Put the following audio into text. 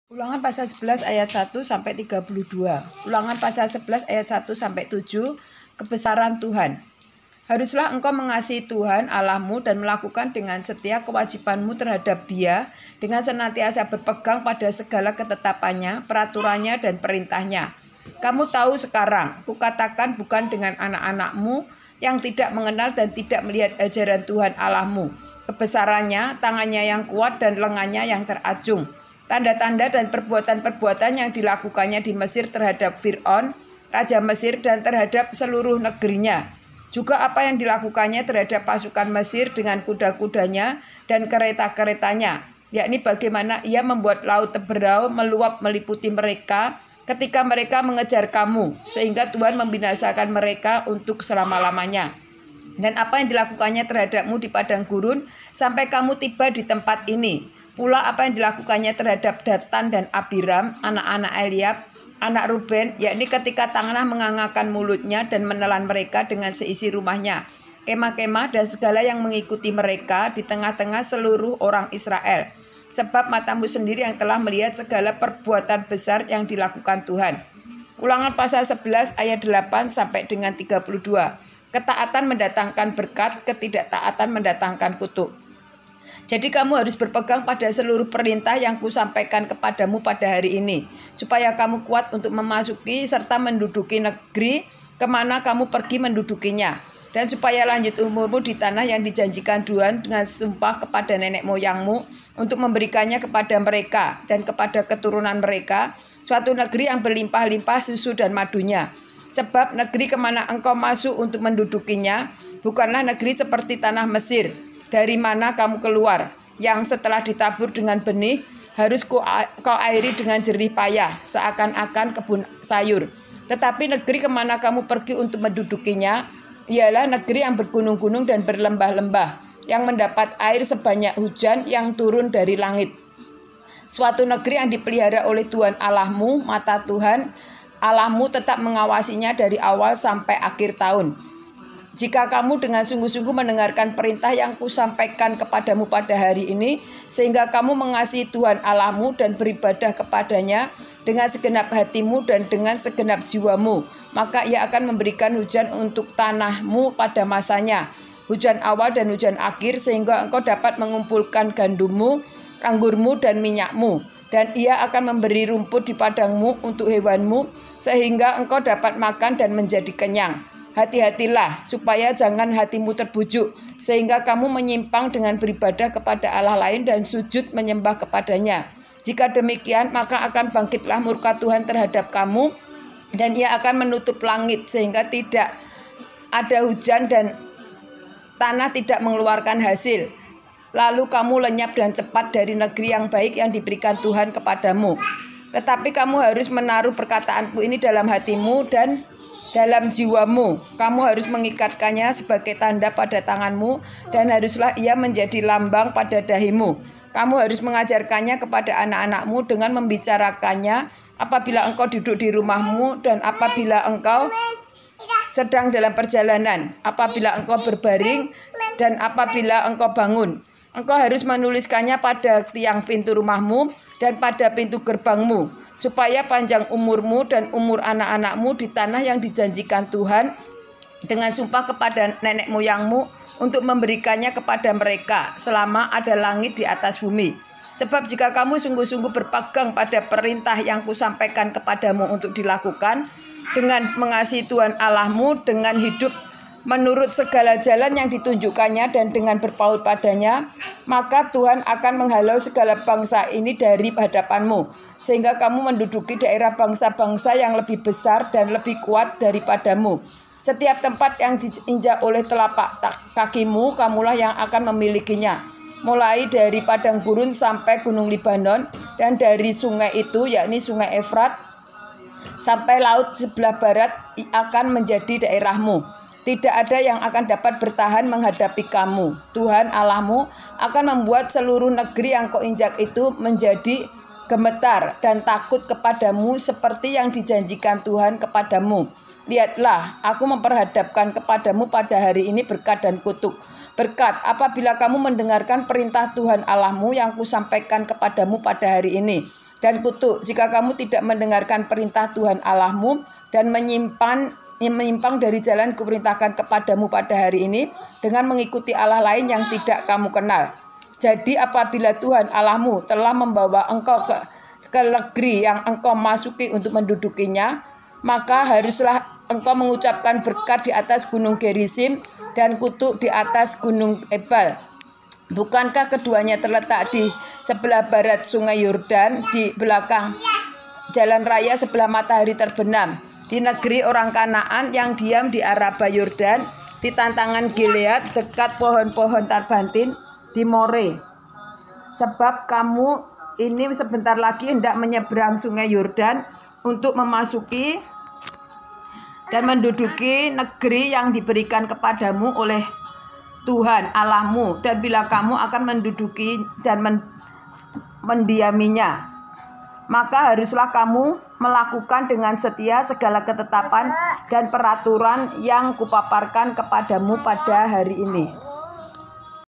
Ulangan pasal 11 ayat 1 sampai 32. Ulangan pasal 11 ayat 1 sampai 7. Kebesaran Tuhan. Haruslah engkau mengasihi Tuhan Allahmu dan melakukan dengan setia kewajibanmu terhadap Dia dengan senantiasa berpegang pada segala ketetapannya, peraturannya dan perintahnya. Kamu tahu sekarang, kukatakan bukan dengan anak-anakmu yang tidak mengenal dan tidak melihat ajaran Tuhan Allahmu, kebesarannya, tangannya yang kuat dan lengannya yang teracung. Tanda-tanda dan perbuatan-perbuatan yang dilakukannya di Mesir terhadap Fir'aun, Raja Mesir dan terhadap seluruh negerinya. Juga apa yang dilakukannya terhadap pasukan Mesir dengan kuda-kudanya dan kereta-keretanya, yakni bagaimana ia membuat laut Teberau meluap meliputi mereka ketika mereka mengejar kamu, sehingga Tuhan membinasakan mereka untuk selama-lamanya. Dan apa yang dilakukannya terhadapmu di padang gurun sampai kamu tiba di tempat ini. Pula apa yang dilakukannya terhadap Datan dan Abiram, anak-anak Eliab, anak Ruben, yakni ketika tangannya mengangakan mulutnya dan menelan mereka dengan seisi rumahnya, kemah-kemah dan segala yang mengikuti mereka di tengah-tengah seluruh orang Israel. Sebab matamu sendiri yang telah melihat segala perbuatan besar yang dilakukan Tuhan. Ulangan pasal 11 ayat 8 sampai dengan 32. Ketaatan mendatangkan berkat, ketidaktaatan mendatangkan kutuk. Jadi kamu harus berpegang pada seluruh perintah yang kusampaikan kepadamu pada hari ini, supaya kamu kuat untuk memasuki serta menduduki negeri kemana kamu pergi mendudukinya, dan supaya lanjut umurmu di tanah yang dijanjikan Tuhan dengan sumpah kepada nenek moyangmu untuk memberikannya kepada mereka dan kepada keturunan mereka, suatu negeri yang berlimpah-limpah susu dan madunya. Sebab negeri kemana engkau masuk untuk mendudukinya bukanlah negeri seperti tanah Mesir, dari mana kamu keluar, yang setelah ditabur dengan benih harus kau airi dengan jerih payah, seakan-akan kebun sayur. Tetapi negeri kemana kamu pergi untuk mendudukinya ialah negeri yang bergunung-gunung dan berlembah-lembah, yang mendapat air sebanyak hujan yang turun dari langit. Suatu negeri yang dipelihara oleh Tuhan Allahmu, mata Tuhan Allahmu tetap mengawasinya dari awal sampai akhir tahun. Jika kamu dengan sungguh-sungguh mendengarkan perintah yang kusampaikan kepadamu pada hari ini, sehingga kamu mengasihi Tuhan Allahmu dan beribadah kepadanya dengan segenap hatimu dan dengan segenap jiwamu, maka ia akan memberikan hujan untuk tanahmu pada masanya, hujan awal dan hujan akhir, sehingga engkau dapat mengumpulkan gandummu, anggurmu dan minyakmu. Dan ia akan memberi rumput di padangmu untuk hewanmu, sehingga engkau dapat makan dan menjadi kenyang. Hati-hatilah supaya jangan hatimu terbujuk, sehingga kamu menyimpang dengan beribadah kepada Allah lain dan sujud menyembah kepadanya. Jika demikian, maka akan bangkitlah murka Tuhan terhadap kamu, dan ia akan menutup langit sehingga tidak ada hujan dan tanah tidak mengeluarkan hasil. Lalu kamu lenyap dan cepat dari negeri yang baik yang diberikan Tuhan kepadamu. Tetapi kamu harus menaruh perkataanku ini dalam hatimu dan dalam jiwamu. Kamu harus mengikatkannya sebagai tanda pada tanganmu, dan haruslah ia menjadi lambang pada dahimu. Kamu harus mengajarkannya kepada anak-anakmu dengan membicarakannya apabila engkau duduk di rumahmu dan apabila engkau sedang dalam perjalanan, apabila engkau berbaring dan apabila engkau bangun. Engkau harus menuliskannya pada tiang pintu rumahmu dan pada pintu gerbangmu, supaya panjang umurmu dan umur anak-anakmu di tanah yang dijanjikan Tuhan dengan sumpah kepada nenek moyangmu untuk memberikannya kepada mereka selama ada langit di atas bumi. Sebab jika kamu sungguh-sungguh berpegang pada perintah yang kusampaikan kepadamu untuk dilakukan dengan mengasihi Tuhan Allahmu, dengan hidup menurut segala jalan yang ditunjukkannya dan dengan berpaut padanya, maka Tuhan akan menghalau segala bangsa ini dari hadapanmu, sehingga kamu menduduki daerah bangsa-bangsa yang lebih besar dan lebih kuat daripadamu. Setiap tempat yang diinjak oleh telapak kakimu, kamulah yang akan memilikinya, mulai dari padang gurun sampai gunung Libanon, dan dari sungai itu, yakni sungai Efrat, sampai laut sebelah barat akan menjadi daerahmu. Tidak ada yang akan dapat bertahan menghadapi kamu. Tuhan Allahmu akan membuat seluruh negeri yang kau injak itu menjadi gemetar dan takut kepadamu seperti yang dijanjikan Tuhan kepadamu. Lihatlah, aku memperhadapkan kepadamu pada hari ini berkat dan kutuk. Berkat apabila kamu mendengarkan perintah Tuhan Allahmu yang kusampaikan kepadamu pada hari ini. dan kutuk jika kamu tidak mendengarkan perintah Tuhan Allahmu dan menyimpang dari jalan kuperintahkan kepadamu pada hari ini dengan mengikuti Allah lain yang tidak kamu kenal. Jadi apabila Tuhan Allahmu telah membawa engkau ke negeri yang engkau masuki untuk mendudukinya, maka haruslah engkau mengucapkan berkat di atas gunung Gerizim dan kutuk di atas gunung Ebal. Bukankah keduanya terletak di sebelah barat sungai Yordan, di belakang jalan raya sebelah matahari terbenam, di negeri orang Kanaan yang diam di Araba Yordan, di tantangan Gilead dekat pohon-pohon Tarbantin di More. Sebab kamu ini sebentar lagi hendak menyeberang sungai Yordan untuk memasuki dan menduduki negeri yang diberikan kepadamu oleh Tuhan Allahmu, dan bila kamu akan menduduki dan mendiaminya, maka haruslah kamu melakukan dengan setia segala ketetapan dan peraturan yang kupaparkan kepadamu pada hari ini.